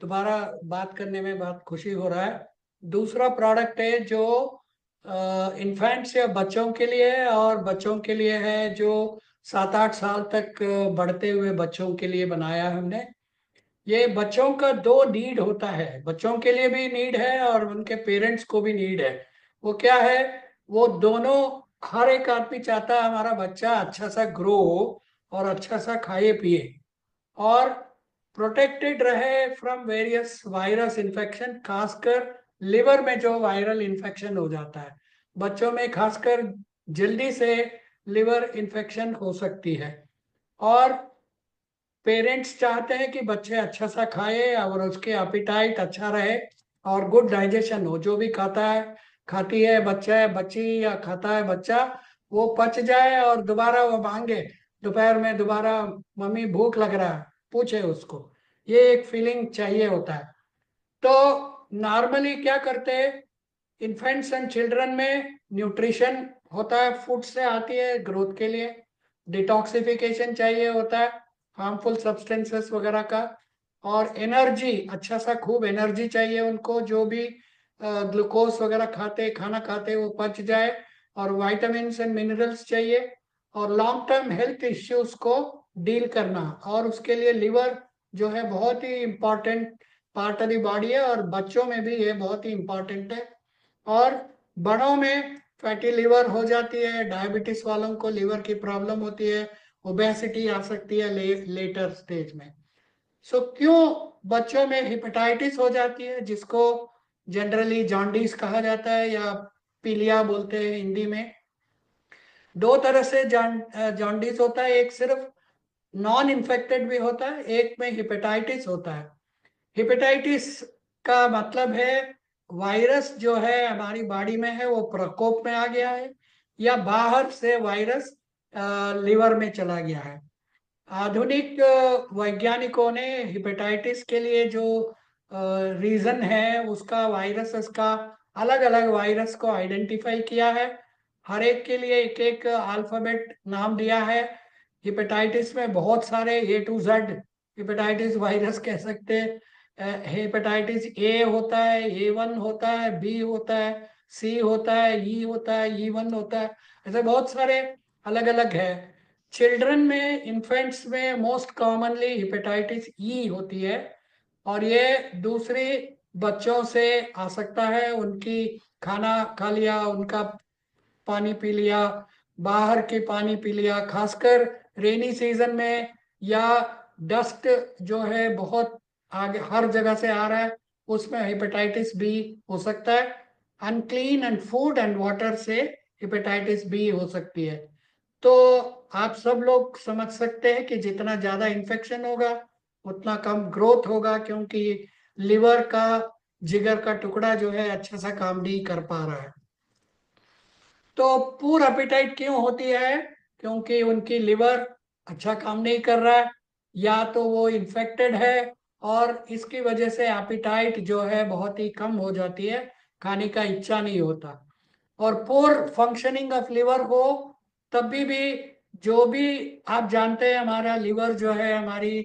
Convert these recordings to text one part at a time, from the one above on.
दोबारा बात करने में बहुत खुशी हो रहा है। दूसरा प्रोडक्ट है जो इन्फेंट्स या बच्चों के लिए है, और बच्चों के लिए है जो 7-8 साल तक बढ़ते हुए बच्चों के लिए बनाया है हमने। ये बच्चों का दो नीड होता है, बच्चों के लिए भी नीड है और उनके पेरेंट्स को भी नीड है। वो क्या है? वो दोनों, हर एक आदमी चाहता है हमारा बच्चा अच्छा सा ग्रो हो और अच्छा सा खाए पिए और प्रोटेक्टेड रहे फ्रॉम वेरियस वायरस इन्फेक्शन, खासकर लिवर में जो वायरल इन्फेक्शन हो जाता है बच्चों में, खासकर जल्दी से लिवर इन्फेक्शन हो सकती है। और पेरेंट्स चाहते हैं कि बच्चे अच्छा सा खाए और उसके एपिटाइट अच्छा रहे और गुड डाइजेशन हो। जो भी खाता है, खाती है बच्चा है बच्ची या खाता है बच्चा, वो पच जाए और दोबारा वो मांगे दोपहर में, दोबारा मम्मी भूख लग रहा है, पूछे उसको। ये एक फीलिंग चाहिए होता है। तो नॉर्मली क्या करते हैं, इन्फेंट्स एंड चिल्ड्रन में न्यूट्रिशन होता है, फूड से आती है ग्रोथ के लिए। डिटॉक्सिफिकेशन चाहिए होता है हार्मफुल सब्सटेंसेस वगैरह का। और एनर्जी, अच्छा सा खूब एनर्जी चाहिए उनको, जो भी ग्लूकोज वगैरह खाते खाना खाते वो पच जाए। और वाइटामिन एंड मिनरल्स चाहिए। और लॉन्ग टर्म हेल्थ इश्यूज को डील करना, और उसके लिए लिवर जो है बहुत ही important part of the body है, और बच्चों में भी ये बहुत ही इम्पोर्टेंट है। और बड़ों में फैटी लिवर हो जाती है, डायबिटीज वालों को लिवर की प्रॉब्लम होती है, ओबेसिटी आ सकती है लेटर स्टेज में। सो क्यों बच्चों में हिपेटाइटिस हो जाती है, जिसको जनरली जॉन्डिस कहा जाता है या पीलिया बोलते हैं हिंदी में। दो तरह से जॉन्डिस होता है, एक सिर्फ नॉन इन्फेक्टेड भी होता है, एक में हिपेटाइटिस होता है। हिपेटाइटिस का मतलब है वायरस जो है हमारी बॉडी में है वो प्रकोप में आ गया है, या बाहर से वायरस लिवर में चला गया है। आधुनिक वैज्ञानिकों ने हिपेटाइटिस के लिए जो रीजन है उसका, वायरसेस का, अलग अलग वायरस को आइडेंटिफाई किया है। हर एक के लिए एक एक अल्फाबेट नाम दिया है। हिपेटाइटिस में बहुत सारे A to Z hepatitis virus कह सकते हैं। हेपेटाइटिस ए होता है, A1 होता है, बी होता है, सी होता है, ई होता है, E1 होता है। ऐसे बहुत सारे अलग अलग है। चिल्ड्रन में, इन्फेंट्स में मोस्ट कॉमनली हिपेटाइटिस ई होती है। और ये दूसरी बच्चों से आ सकता है, उनकी खाना खा लिया, उनका पानी पी लिया, बाहर के पानी पी लिया, खासकर रेनी सीजन में, या डस्ट जो है बहुत आगे हर जगह से आ रहा है, उसमें हेपेटाइटिस बी हो सकता है। Unclean and food and water से हेपेटाइटिस बी हो सकती है। तो आप सब लोग समझ सकते हैं कि जितना ज्यादा इन्फेक्शन होगा उतना कम ग्रोथ होगा, क्योंकि लिवर का, जिगर का टुकड़ा जो है अच्छा सा काम नहीं कर पा रहा है। तो पूर एपिटाइट क्यों होती है? क्योंकि उनकी लिवर अच्छा काम नहीं कर रहा है, या तो वो इन्फेक्टेड है, और इसकी वजह से एपिटाइट जो है बहुत ही कम हो जाती है, खाने का इच्छा नहीं होता। और पोर फंक्शनिंग ऑफ लिवर हो तब भी जो भी आप जानते हैं, हमारा लिवर जो है हमारी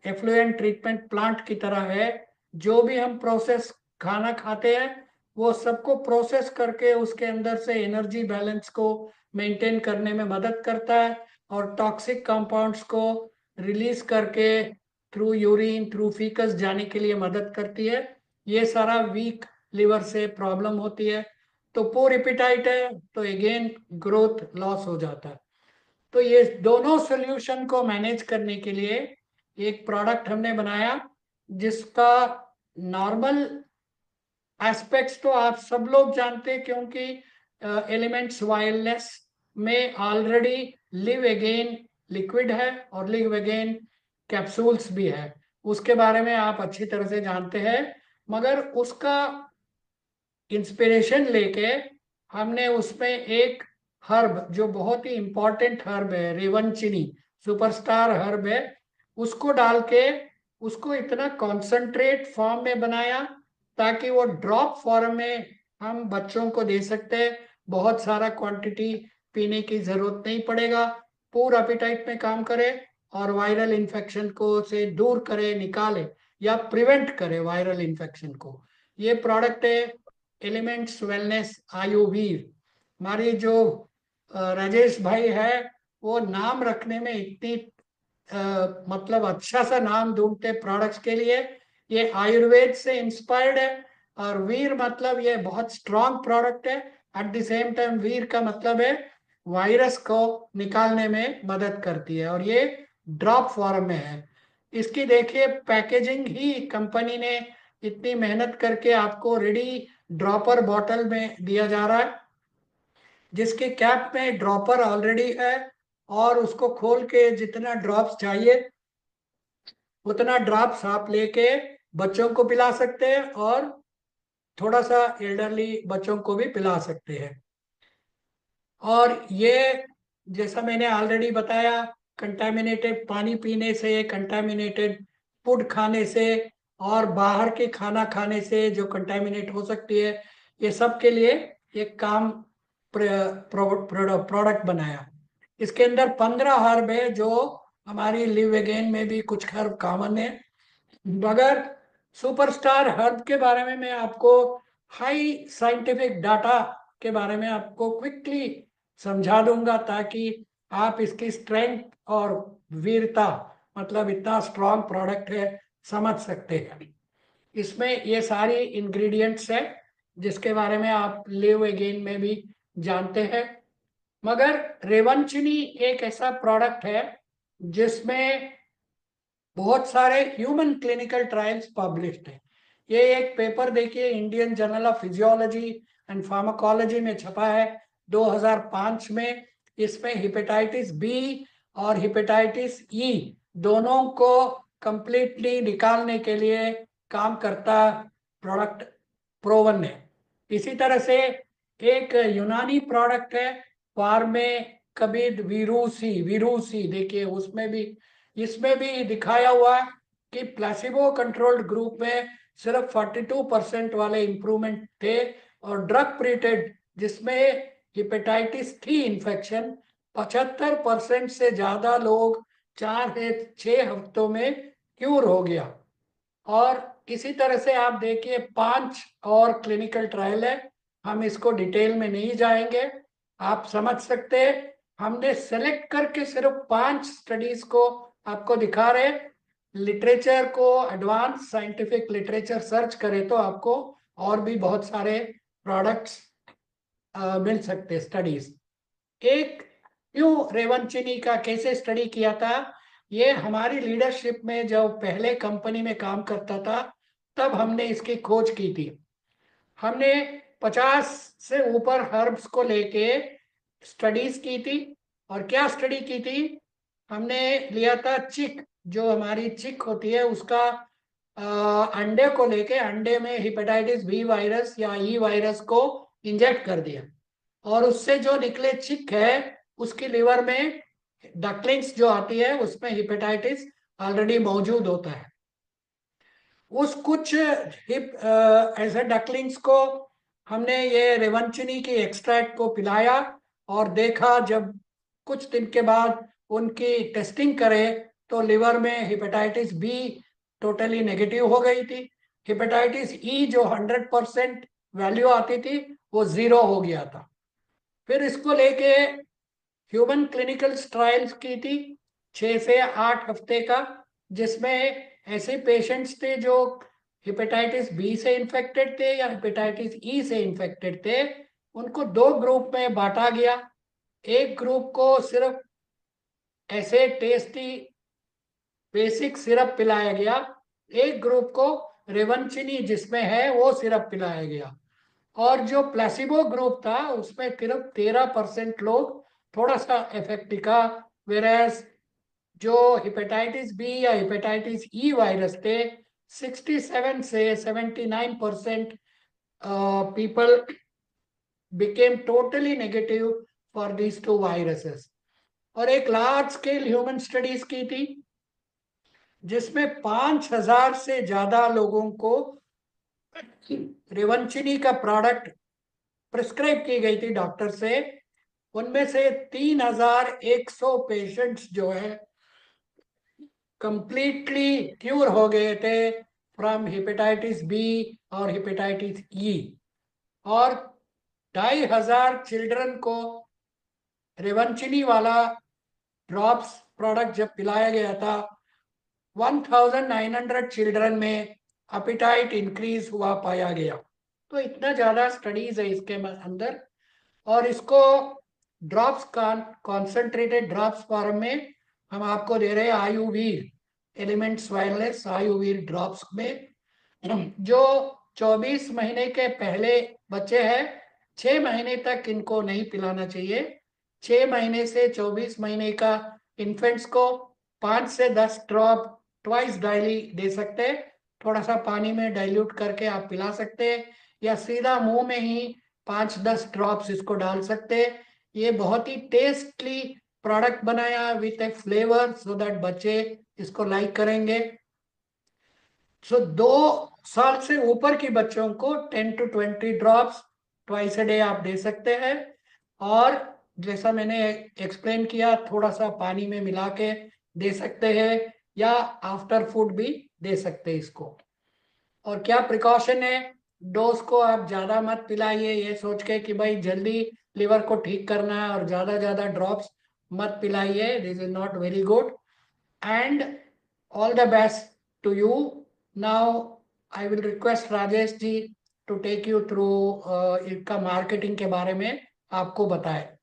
एफ्लुएंट ट्रीटमेंट प्लांट की तरह है। जो भी हम प्रोसेस खाना खाते हैं वो सबको प्रोसेस करके उसके अंदर से एनर्जी बैलेंस को मेंटेन करने में मदद करता है, और टॉक्सिक कंपाउंड्स को रिलीज करके थ्रू यूरिन, थ्रू फीकस जाने के लिए मदद करती है। ये सारा वीक लिवर से प्रॉब्लम होती है। तो पोर एपिटाइट है तो अगेन ग्रोथ लॉस हो जाता है। तो ये दोनों सोल्यूशन को मैनेज करने के लिए एक प्रोडक्ट हमने बनाया, जिसका नॉर्मल एस्पेक्ट्स तो आप सब लोग जानते हैं, क्योंकि एलिमेंट्स वायरलेस में ऑलरेडी लिव अगेन लिक्विड है और लिव अगेन कैप्सूल्स भी है। उसके बारे में आप अच्छी तरह से जानते हैं। मगर उसका इंस्पिरेशन लेके हमने उसमें एक हर्ब, जो बहुत ही इंपॉर्टेंट हर्ब है, रेवनचिनी, सुपरस्टार हर्ब है, उसको डाल के उसको इतना कॉन्सेंट्रेट फॉर्म में बनाया ताकि वो ड्रॉप फॉर्म में हम बच्चों को दे सकते हैं। बहुत सारा क्वांटिटी पीने की जरूरत नहीं पड़ेगा, पूरा एपिटाइट में काम करे और वायरल इन्फेक्शन को से दूर करे, निकाले। या प्रिवेंट करे वायरल इन्फेक्शन को। ये प्रोडक्ट है एलिमेंट्स वेलनेस आयुर्वेद। हमारी जो राजेश भाई है वो नाम रखने में इतनी मतलब अच्छा सा नाम ढूंढते प्रोडक्ट्स के लिए। ये आयुर्वेद से इंस्पायर्ड है और वीर मतलब ये बहुत स्ट्रांग प्रोडक्ट है। एट द सेम टाइम वीर का मतलब है वायरस को निकालने में मदद करती है और ये ड्रॉप फॉर्म में है। इसकी देखिए पैकेजिंग ही कंपनी ने इतनी मेहनत करके आपको रेडी ड्रॉपर बॉटल में दिया जा रहा है, जिसके कैप में ड्रॉपर ऑलरेडी है और उसको खोल के जितना ड्रॉप्स चाहिए उतना ड्रॉप्स आप लेके बच्चों को पिला सकते हैं और थोड़ा सा एल्डरली बच्चों को भी पिला सकते हैं। और ये जैसा मैंने ऑलरेडी बताया, कंटामिनेटेड पानी पीने से, कंटामिनेटेड फूड खाने से और बाहर के खाना खाने से जो कंटामिनेट हो सकती है, ये सब के लिए एक काम प्रोडक्ट बनाया। इसके अंदर 15 हर्ब है जो हमारी लिव अगेन में भी कुछ हर्ब कॉमन है। मगर सुपरस्टार हर्ब के बारे में मैं आपको हाई साइंटिफिक डाटा के बारे में आपको क्विकली समझा दूंगा ताकि आप इसकी स्ट्रेंथ और वीरता, मतलब इतना स्ट्रांग प्रोडक्ट है, समझ सकते हैं। इसमें ये सारी इंग्रेडिएंट्स है जिसके बारे में आप लिव अगेन में भी जानते हैं। मगर रेवंचनी एक ऐसा प्रोडक्ट है जिसमें बहुत सारे ह्यूमन क्लिनिकल ट्रायल्स पब्लिश्ड है। ये एक पेपर देखिए Indian journal of physiology and pharmacology में छपा है 2005 में। इसमें हेपेटाइटिस बी और हेपेटाइटिस ई दोनों को कंप्लीटली निकालने के लिए काम करता प्रोडक्ट प्रोवन है। इसी तरह से एक यूनानी प्रोडक्ट है फार्मे कबीर विरूसी विरूसी, देखिए उसमें भी, इसमें भी दिखाया हुआ कि प्लेसिबो कंट्रोल्ड ग्रुप में सिर्फ 42% वाले इंप्रूवमेंट थे और ड्रग प्रीटेड जिसमें हिपेटाइटिस थी इन्फेक्शन 75% से ज्यादा लोग 4 से 6 हफ्तों में क्यूर हो गया। और इसी तरह से आप देखिए 5 और क्लिनिकल ट्रायल है, हम इसको डिटेल में नहीं जाएंगे, आप समझ सकते हैं। हमने सेलेक्ट करके सिर्फ 5 स्टडीज को आपको दिखा रहे। लिटरेचर को, एडवांस साइंटिफिक लिटरेचर सर्च करें तो आपको और भी बहुत सारे प्रोडक्ट्स मिल सकते स्टडीज। एक क्यों रेवंचिनी का कैसे स्टडी किया था, ये हमारी लीडरशिप में जब पहले कंपनी में काम करता था तब हमने इसकी खोज की थी। हमने 50 से ऊपर हर्ब्स को लेके स्टडीज की थी। और क्या स्टडी की थी, हमने लिया था चिक, जो हमारी चिक होती है उसका अंडे को लेके अंडे में हेपेटाइटिस बी वायरस या ई वायरस को इंजेक्ट कर दिया और उससे जो निकले चिक है उसकी लिवर में डकलिंग्स जो आती है उसमें हेपेटाइटिस ऑलरेडी मौजूद होता है। उस कुछ ऐसे डकलिंग्स को हमने ये रेवंचनी की एक्सट्रैक्ट को पिलाया और देखा, जब कुछ दिन के बाद उनकी टेस्टिंग करे तो लिवर में हेपेटाइटिस बी टोटली नेगेटिव हो गई थी। हेपेटाइटिस ई जो 100% वैल्यू आती थी वो 0 हो गया था। फिर इसको लेके ह्यूमन क्लिनिकल ट्रायल्स की थी 6 से 8 हफ्ते का, जिसमें ऐसे पेशेंट्स थे जो हेपेटाइटिस बी से इन्फेक्टेड थे या हेपेटाइटिस ई से इन्फेक्टेड थे। उनको 2 ग्रुप में बांटा गया। एक ग्रुप को सिर्फ ऐसे टेस्टी बेसिक सिरप पिलाया गया, एक ग्रुप को रेवंचिनी जिसमें है वो सिरप पिलाया गया। और जो प्लेसिबो ग्रुप था उसमें सिर्फ 13% लोग थोड़ा सा इफेक्ट दिखा, वेरएस जो हेपेटाइटिस बी या हेपेटाइटिस ई वायरस थे 67 से 79% people became totally negative for these 2 viruses. और एक लार्ज स्केल ह्यूमन स्टडीज की थी जिसमें 5000 से ज्यादा लोगों को रेवंचिनी का प्रोडक्ट प्रिस्क्राइब की गई थी डॉक्टर से। उनमें से 3100 पेशेंट्स जो है कंप्लीटली क्यूर हो गए थे फ्रॉम हेपेटाइटिस बी और हेपेटाइटिस ई। और 2,500 चिल्ड्रन को रेवंचिनी वाला ड्रॉप्स प्रोडक्ट जब पिलाया गया था, 1,900 चिल्ड्रन में अपिटाइट इंक्रीज हुआ पाया गया। तो इतना ज़्यादा स्टडीज है इसके अंदर। और इसको ड्रॉप्स का कॉन्सेंट्रेटेड ड्रॉप्स फॉर्म में हम आपको दे रहे हैं आयुवीर एलिमेंट्स वायरलेस आयुवीर ड्रॉप्स में, जो 24 महीने के पहले बच्चे हैं 6 महीने तक इनको नहीं पिलाना चाहिए। 6 महीने से 24 महीने का इन्फेंट्स को 5 से 10 ड्रॉप ट्वाइस डेली दे सकते हैं। थोड़ा सा पानी में डाइल्यूट करके आप पिला सकते हैं, या सीधा मुंह में ही 5-10 ड्रॉप्स इसको डाल सकते हैं। ये बहुत ही टेस्टली प्रोडक्ट बनाया with A flavour, so that बच्चे इसको लाइक करेंगे। सो 2 साल से ऊपर के बच्चों को 10 to 20 drops twice a day आप दे सकते हैं। और जैसा मैंने एक्सप्लेन किया, थोड़ा सा पानी में मिला के दे सकते हैं, या आफ्टर फूड भी दे सकते हैं इसको। और क्या प्रिकॉशन है, डोज को आप ज्यादा मत पिलाइए ये सोच के कि भाई जल्दी लिवर को ठीक करना है, और ज्यादा ज्यादा ड्रॉप्स मत पिलाइए, this is not very good. And all the best to you. Now I will request Rajesh ji to take you through इसका मार्केटिंग के बारे में आपको बताए।